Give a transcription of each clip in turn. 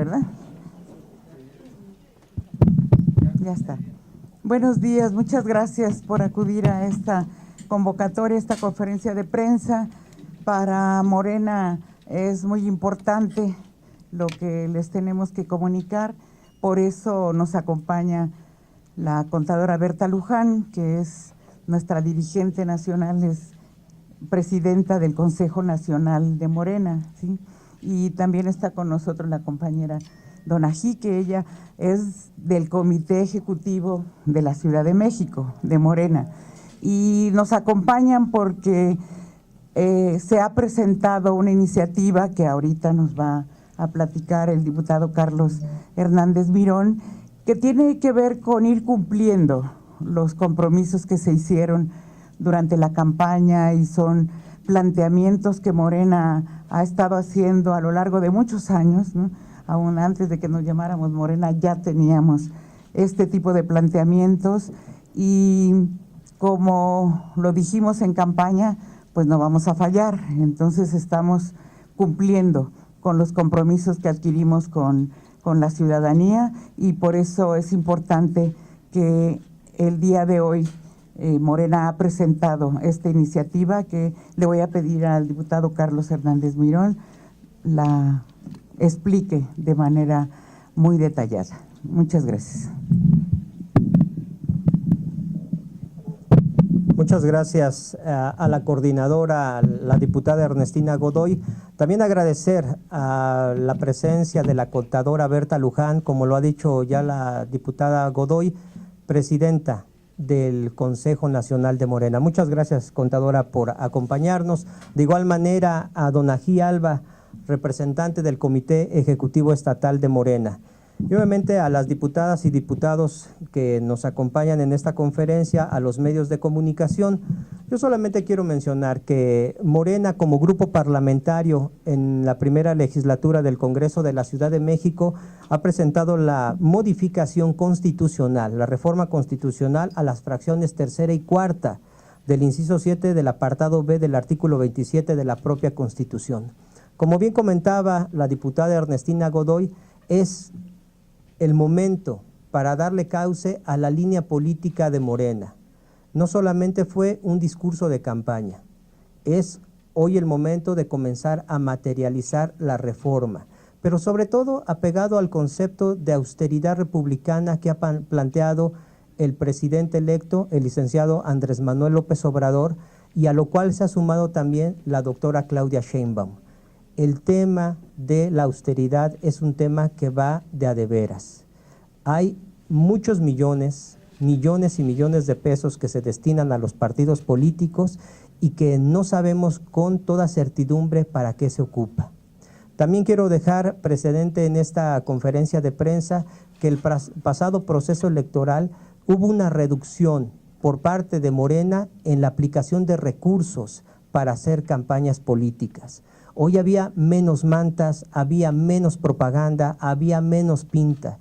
¿verdad? Ya está. Buenos días, muchas gracias por acudir a esta convocatoria, esta conferencia de prensa. Para Morena es muy importante lo que les tenemos que comunicar, por eso nos acompaña la contadora Berta Luján, que es nuestra dirigente nacional, es presidenta del Consejo Nacional de Morena, ¿sí? Y también está con nosotros la compañera Donají, que ella es del Comité Ejecutivo de la Ciudad de México, de Morena. Y nos acompañan porque se ha presentado una iniciativa que ahorita nos va a platicar el diputado Carlos Hernández Mirón, que tiene que ver con ir cumpliendo los compromisos que se hicieron durante la campaña, y son planteamientos que Morena ha estado haciendo a lo largo de muchos años, ¿no? Aún antes de que nos llamáramos Morena ya teníamos este tipo de planteamientos, y como lo dijimos en campaña, pues no vamos a fallar. Entonces estamos cumpliendo con los compromisos que adquirimos con la ciudadanía, y por eso es importante que el día de hoy Morena ha presentado esta iniciativa, que le voy a pedir al diputado Carlos Hernández Mirón la explique de manera muy detallada. Muchas gracias. Muchas gracias a la coordinadora, la diputada Ernestina Godoy. También agradecer a la presencia de la contadora Berta Luján, como lo ha dicho ya la diputada Godoy, presidenta del Consejo Nacional de Morena. Muchas gracias, contadora, por acompañarnos. De igual manera a Donají Alba, representante del Comité Ejecutivo Estatal de Morena. Y obviamente a las diputadas y diputados que nos acompañan en esta conferencia, a los medios de comunicación. Yo solamente quiero mencionar que Morena, como grupo parlamentario en la primera legislatura del Congreso de la Ciudad de México, ha presentado la modificación constitucional, la reforma constitucional a las fracciones tercera y cuarta del inciso 7 del apartado B del artículo 27 de la propia Constitución. Como bien comentaba la diputada Ernestina Godoy, es el momento para darle cauce a la línea política de Morena. No solamente fue un discurso de campaña, es hoy el momento de comenzar a materializar la reforma, pero sobre todo apegado al concepto de austeridad republicana que ha planteado el presidente electo, el licenciado Andrés Manuel López Obrador, y a lo cual se ha sumado también la doctora Claudia Sheinbaum. El tema de la austeridad es un tema que va de a de veras. Hay muchos millones y millones de pesos que se destinan a los partidos políticos y que no sabemos con toda certidumbre para qué se ocupa. También quiero dejar precedente en esta conferencia de prensa que el pasado proceso electoral hubo una reducción por parte de Morena en la aplicación de recursos para hacer campañas políticas. Hoy había menos mantas, había menos propaganda, había menos pinta.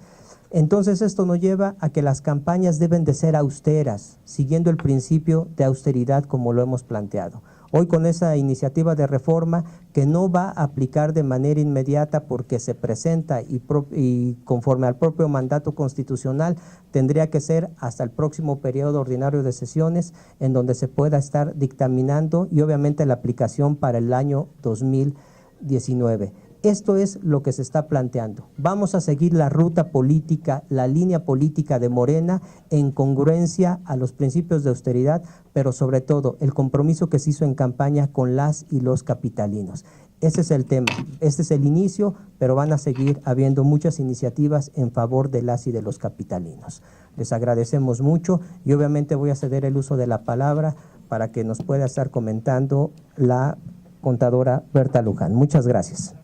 Entonces esto nos lleva a que las campañas deben de ser austeras, siguiendo el principio de austeridad como lo hemos planteado. Hoy con esa iniciativa de reforma que no va a aplicar de manera inmediata porque se presenta y conforme al propio mandato constitucional tendría que ser hasta el próximo periodo ordinario de sesiones en donde se pueda estar dictaminando y obviamente la aplicación para el año 2019. Esto es lo que se está planteando. Vamos a seguir la ruta política, la línea política de Morena en congruencia a los principios de austeridad, pero sobre todo el compromiso que se hizo en campaña con las y los capitalinos. Ese es el tema, este es el inicio, pero van a seguir habiendo muchas iniciativas en favor de las y de los capitalinos. Les agradecemos mucho y obviamente voy a ceder el uso de la palabra para que nos pueda estar comentando la contadora Berta Luján. Muchas gracias.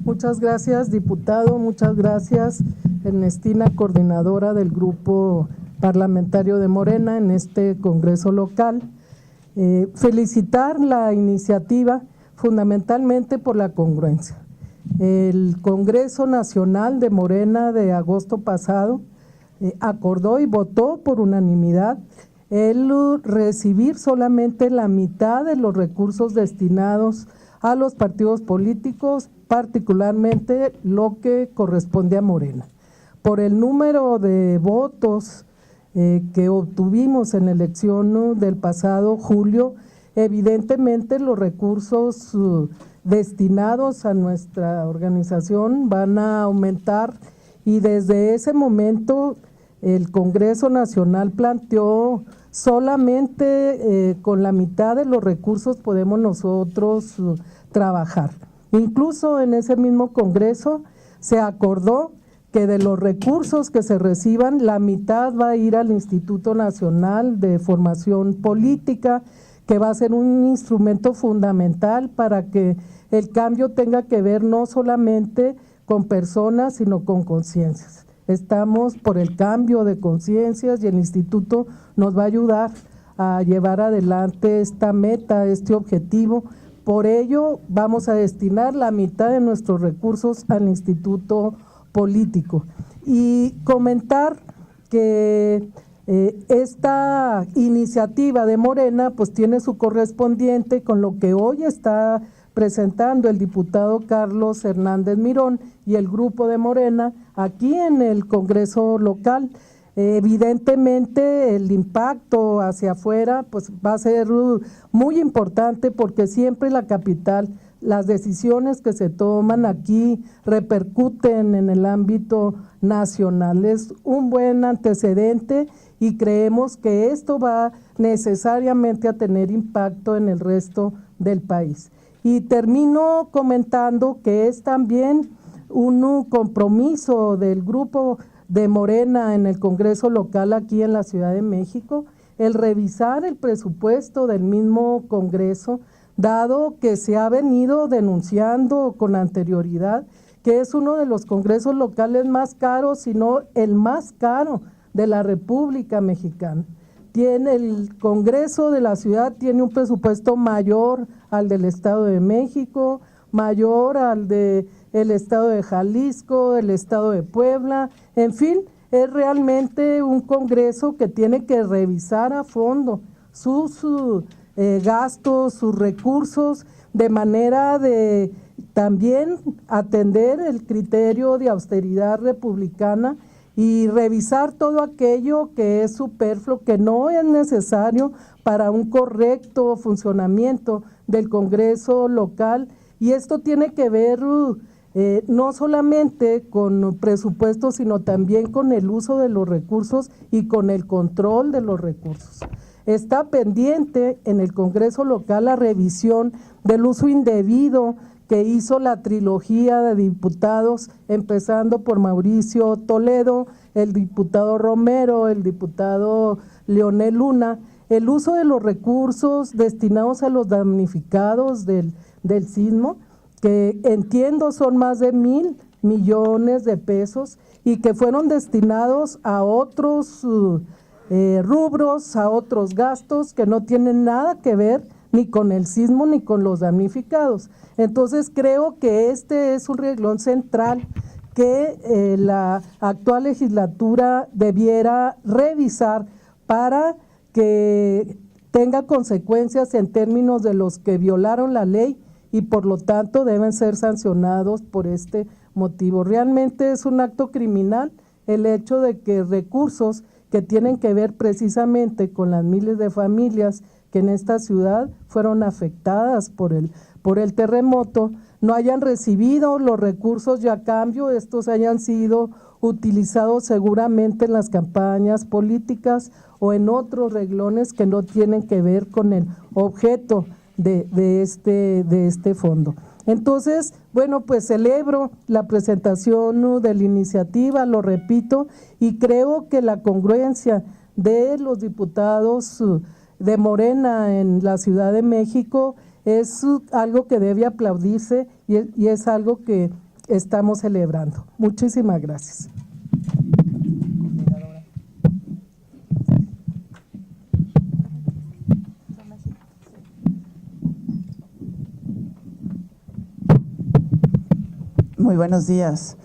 Muchas gracias, diputado. Muchas gracias, Ernestina, coordinadora del grupo parlamentario de Morena en este congreso local. Felicitar la iniciativa fundamentalmente por la congruencia. El Congreso Nacional de Morena de agosto pasado acordó y votó por unanimidad el recibir solamente la mitad de los recursos destinados a los partidos políticos particularmente lo que corresponde a Morena. Por el número de votos que obtuvimos en la elección del pasado julio, evidentemente los recursos destinados a nuestra organización van a aumentar, y desde ese momento el Congreso Nacional planteó solamente con la mitad de los recursos podemos nosotros trabajar. Incluso en ese mismo Congreso se acordó que de los recursos que se reciban, la mitad va a ir al Instituto Nacional de Formación Política, que va a ser un instrumento fundamental para que el cambio tenga que ver no solamente con personas, sino con conciencias. Estamos por el cambio de conciencias y el instituto nos va a ayudar a llevar adelante esta meta, este objetivo. Por ello, vamos a destinar la mitad de nuestros recursos al Instituto Político. Y comentar que esta iniciativa de Morena pues tiene su correspondiente con lo que hoy está presentando el diputado Carlos Hernández Mirón y el grupo de Morena aquí en el Congreso local. Evidentemente el impacto hacia afuera pues va a ser muy importante, porque siempre la capital, las decisiones que se toman aquí repercuten en el ámbito nacional. Es un buen antecedente y creemos que esto va necesariamente a tener impacto en el resto del país. Y termino comentando que es también un compromiso del grupo de Morena en el Congreso local aquí en la Ciudad de México, el revisar el presupuesto del mismo Congreso, dado que se ha venido denunciando con anterioridad que es uno de los congresos locales más caros, si no el más caro de la República Mexicana. El Congreso de la ciudad tiene un presupuesto mayor al del Estado de México, mayor al del Estado de Jalisco, el Estado de Puebla, en fin, es realmente un Congreso que tiene que revisar a fondo sus gastos, sus recursos, de manera de también atender el criterio de austeridad republicana y revisar todo aquello que es superfluo, que no es necesario para un correcto funcionamiento del Congreso local. Y esto tiene que ver no solamente con presupuestos, sino también con el uso de los recursos y con el control de los recursos. Está pendiente en el Congreso local la revisión del uso indebido que hizo la trilogía de diputados, empezando por Mauricio Toledo, el diputado Romero, el diputado Leonel Luna, el uso de los recursos destinados a los damnificados del sismo, que entiendo son más de 1,000 millones de pesos y que fueron destinados a otros rubros, a otros gastos que no tienen nada que ver ni con el sismo ni con los damnificados. Entonces creo que este es un renglón central que la actual legislatura debiera revisar para que tenga consecuencias en términos de los que violaron la ley y por lo tanto deben ser sancionados por este motivo. Realmente es un acto criminal el hecho de que recursos que tienen que ver precisamente con las miles de familias que en esta ciudad fueron afectadas por el terremoto, no hayan recibido los recursos y a cambio estos hayan sido utilizados seguramente en las campañas políticas o en otros renglones que no tienen que ver con el objeto de este fondo. Entonces, bueno, pues celebro la presentación de la iniciativa, lo repito, y creo que la congruencia de los diputados de Morena en la Ciudad de México es algo que debe aplaudirse y es algo que estamos celebrando. Muchísimas gracias. Muy buenos días.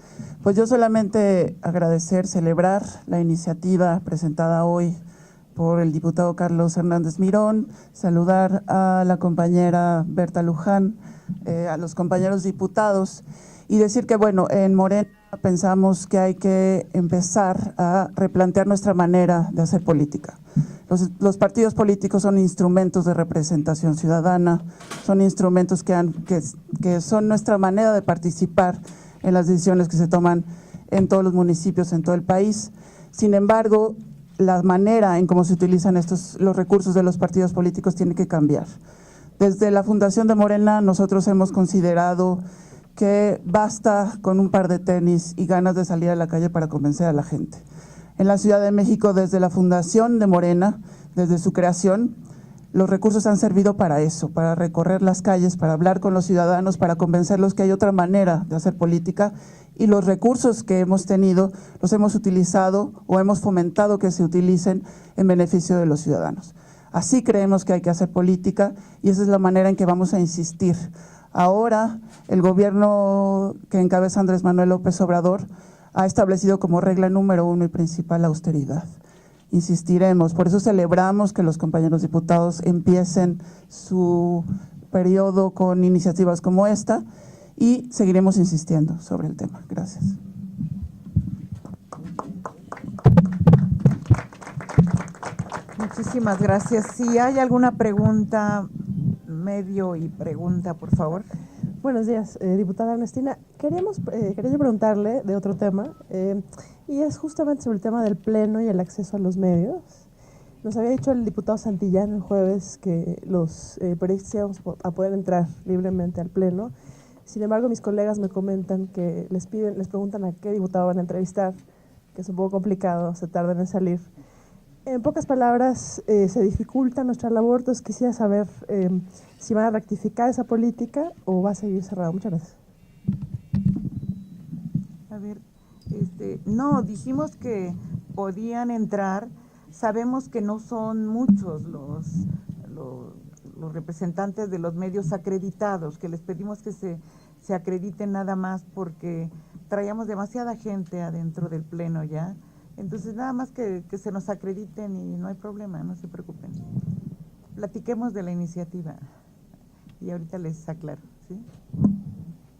Pues yo solamente agradecer, celebrar la iniciativa presentada hoy por el diputado Carlos Hernández Mirón, saludar a la compañera Berta Luján, a los compañeros diputados y decir que, bueno, en Morena pensamos que hay que empezar a replantear nuestra manera de hacer política. Los partidos políticos son instrumentos de representación ciudadana, son instrumentos que son nuestra manera de participar en las decisiones que se toman en todos los municipios, en todo el país. Sin embargo, la manera en cómo se utilizan los recursos de los partidos políticos tiene que cambiar. Desde la Fundación de Morena nosotros hemos considerado que basta con un par de tenis y ganas de salir a la calle para convencer a la gente. En la Ciudad de México, desde la Fundación de Morena, desde su creación, los recursos han servido para eso, para recorrer las calles, para hablar con los ciudadanos, para convencerlos que hay otra manera de hacer política, y los recursos que hemos tenido los hemos utilizado o hemos fomentado que se utilicen en beneficio de los ciudadanos. Así creemos que hay que hacer política y esa es la manera en que vamos a insistir. Ahora, el gobierno que encabeza Andrés Manuel López Obrador ha establecido como regla número 1 y principal la austeridad. Insistiremos, por eso celebramos que los compañeros diputados empiecen su periodo con iniciativas como esta y seguiremos insistiendo sobre el tema. Gracias. Muchísimas gracias. Si hay alguna pregunta, medio y pregunta, por favor. Buenos días, diputada Ernestina. Quería yo preguntarle de otro tema, y es justamente sobre el tema del pleno y el acceso a los medios. Nos había dicho el diputado Santillán el jueves que los periodistas íbamos a poder entrar libremente al pleno. Sin embargo, mis colegas me comentan que les preguntan a qué diputado van a entrevistar, que es un poco complicado, se tardan en salir. En pocas palabras, se dificulta nuestra labor, entonces quisiera saber si van a rectificar esa política o va a seguir cerrado. Muchas gracias. A ver, no, dijimos que podían entrar, sabemos que no son muchos los representantes de los medios acreditados, que les pedimos que se acrediten nada más porque traíamos demasiada gente adentro del pleno ya. Entonces, nada más que se nos acrediten y no hay problema, no se preocupen. Platiquemos de la iniciativa y ahorita les aclaro, ¿sí?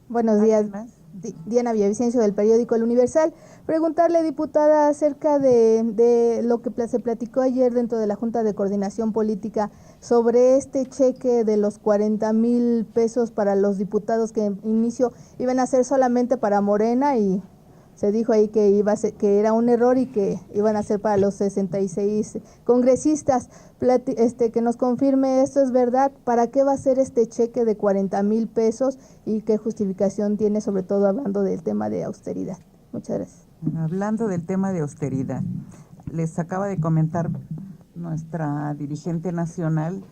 Buenos días, Diana Villavicencio del periódico El Universal. Preguntarle, diputada, acerca de lo que se platicó ayer dentro de la Junta de Coordinación Política sobre este cheque de los 40,000 pesos para los diputados que en inicio iban a ser solamente para Morena y se dijo ahí que que era un error y que iban a ser para los 66 congresistas. Que nos confirme esto es verdad. ¿Para qué va a ser este cheque de 40,000 pesos y qué justificación tiene, sobre todo hablando del tema de austeridad? Muchas gracias. Hablando del tema de austeridad, les acaba de comentar nuestra dirigente nacional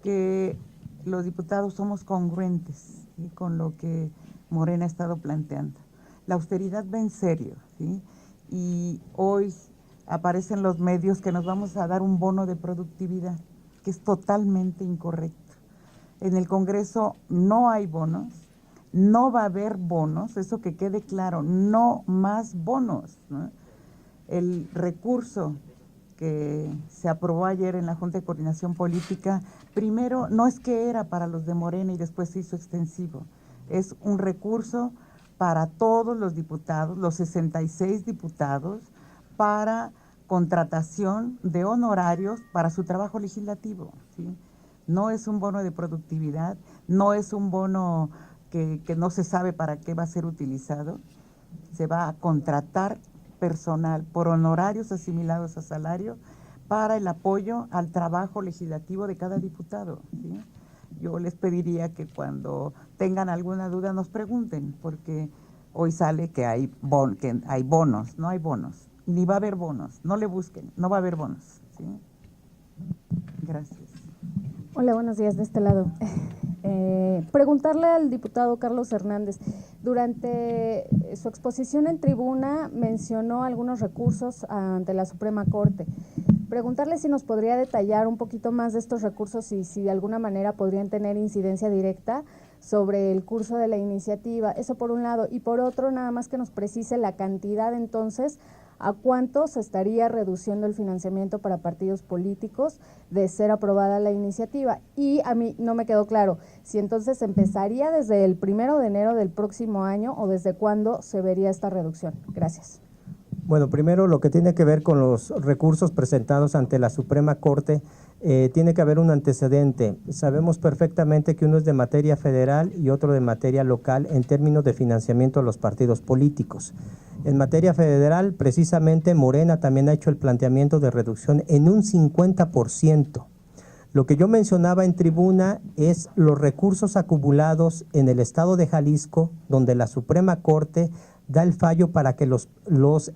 que los diputados somos congruentes, ¿sí?, con lo que Morena ha estado planteando. La austeridad va en serio, ¿sí? Y hoy aparecen los medios que nos vamos a dar un bono de productividad, que es totalmente incorrecto. En el Congreso no hay bonos, no va a haber bonos, eso que quede claro, no más bonos, ¿no? El recurso que se aprobó ayer en la Junta de Coordinación Política, primero no es que era para los de Morena y después se hizo extensivo, es un recurso para todos los diputados, los 66 diputados, para contratación de honorarios para su trabajo legislativo, ¿sí? No es un bono de productividad, no es un bono que no se sabe para qué va a ser utilizado, se va a contratar personal por honorarios asimilados a salario para el apoyo al trabajo legislativo de cada diputado, ¿sí? Yo les pediría que cuando tengan alguna duda nos pregunten, porque hoy sale que hay bonos, no hay bonos, ni va a haber bonos, no le busquen, no va a haber bonos, ¿sí? Gracias. Hola, buenos días de este lado. Preguntarle al diputado Carlos Hernández, durante su exposición en tribuna mencionó algunos recursos ante la Suprema Corte. Preguntarle si nos podría detallar un poquito más de estos recursos y si de alguna manera podrían tener incidencia directa sobre el curso de la iniciativa. Eso por un lado. Y por otro, nada más que nos precise la cantidad entonces, ¿a cuánto se estaría reduciendo el financiamiento para partidos políticos de ser aprobada la iniciativa? Y a mí no me quedó claro si entonces empezaría desde el 1 de enero del próximo año o desde cuándo se vería esta reducción. Gracias. Bueno, primero lo que tiene que ver con los recursos presentados ante la Suprema Corte, tiene que haber un antecedente. Sabemos perfectamente que uno es de materia federal y otro de materia local en términos de financiamiento a los partidos políticos. En materia federal, precisamente Morena también ha hecho el planteamiento de reducción en un 50%. Lo que yo mencionaba en tribuna es los recursos acumulados en el estado de Jalisco, donde la Suprema Corte da el fallo para que los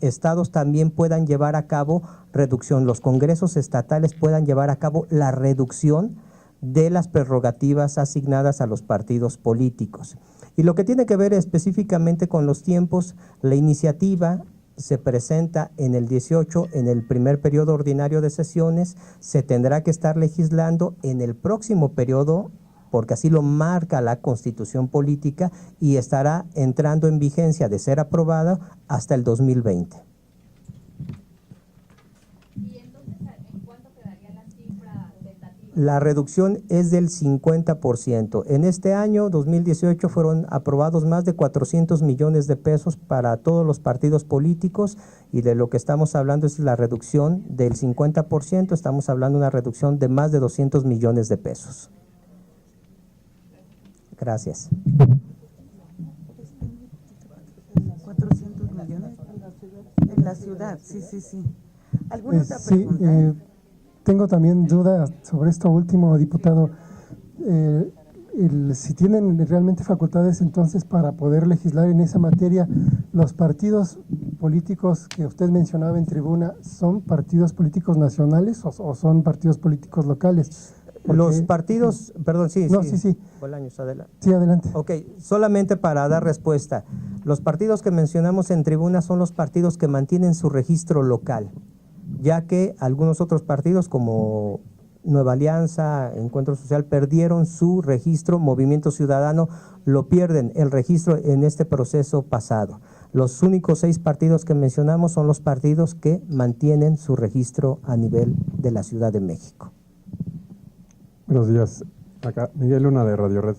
estados también puedan llevar a cabo reducción, los congresos estatales puedan llevar a cabo la reducción de las prerrogativas asignadas a los partidos políticos. Y lo que tiene que ver específicamente con los tiempos, la iniciativa se presenta en el 18, en el primer periodo ordinario de sesiones, se tendrá que estar legislando en el próximo periodo, porque así lo marca la Constitución Política, y estará entrando en vigencia de ser aprobada hasta el 2020. ¿Y entonces en cuánto quedaría la cifra tentativa? La reducción es del 50%. En este año, 2018, fueron aprobados más de 400 millones de pesos para todos los partidos políticos, y de lo que estamos hablando es la reducción del 50%, estamos hablando de una reducción de más de 200 millones de pesos. Gracias. 400 millones en la ciudad, sí. ¿Alguna otra Sí, pregunta? tengo también dudas sobre esto último, diputado. Si tienen realmente facultades entonces para poder legislar en esa materia, los partidos políticos que usted mencionaba en tribuna, ¿son partidos políticos nacionales o son partidos políticos locales? Los partidos, perdón, sí. Bolaños, adelante. Sí, adelante. Ok, solamente para dar respuesta. Los partidos que mencionamos en tribuna son los partidos que mantienen su registro local, ya que algunos otros partidos como Nueva Alianza, Encuentro Social, perdieron su registro. Movimiento Ciudadano lo pierden el registro en este proceso pasado. Los únicos 6 partidos que mencionamos son los partidos que mantienen su registro a nivel de la Ciudad de México. Buenos días, acá Miguel Luna de Radio Red.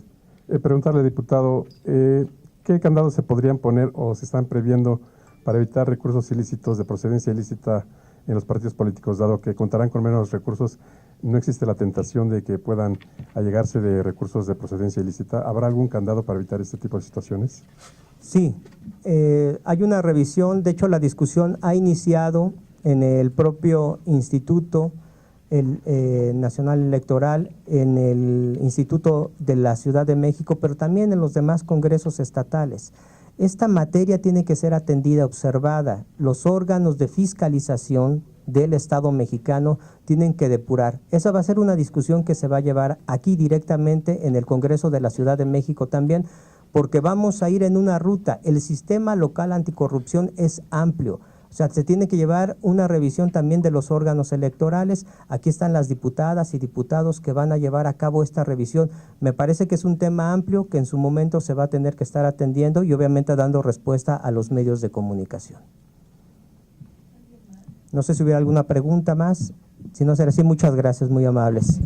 Preguntarle, diputado, ¿qué candados se podrían poner o se están previendo para evitar recursos ilícitos de procedencia ilícita en los partidos políticos? Dado que contarán con menos recursos, no existe la tentación de que puedan allegarse de recursos de procedencia ilícita. ¿Habrá algún candado para evitar este tipo de situaciones? Sí, hay una revisión. De hecho, la discusión ha iniciado en el propio Instituto Nacional Electoral, en el Instituto de la Ciudad de México, pero también en los demás congresos estatales. Esta materia tiene que ser atendida, observada. Los órganos de fiscalización del Estado mexicano tienen que depurar. Esa va a ser una discusión que se va a llevar aquí directamente en el Congreso de la Ciudad de México también, porque vamos a ir en una ruta. El sistema local anticorrupción es amplio. O sea, se tiene que llevar una revisión también de los órganos electorales. Aquí están las diputadas y diputados que van a llevar a cabo esta revisión. Me parece que es un tema amplio que en su momento se va a tener que estar atendiendo y obviamente dando respuesta a los medios de comunicación. No sé si hubiera alguna pregunta más. Si no será así, muchas gracias, muy amables.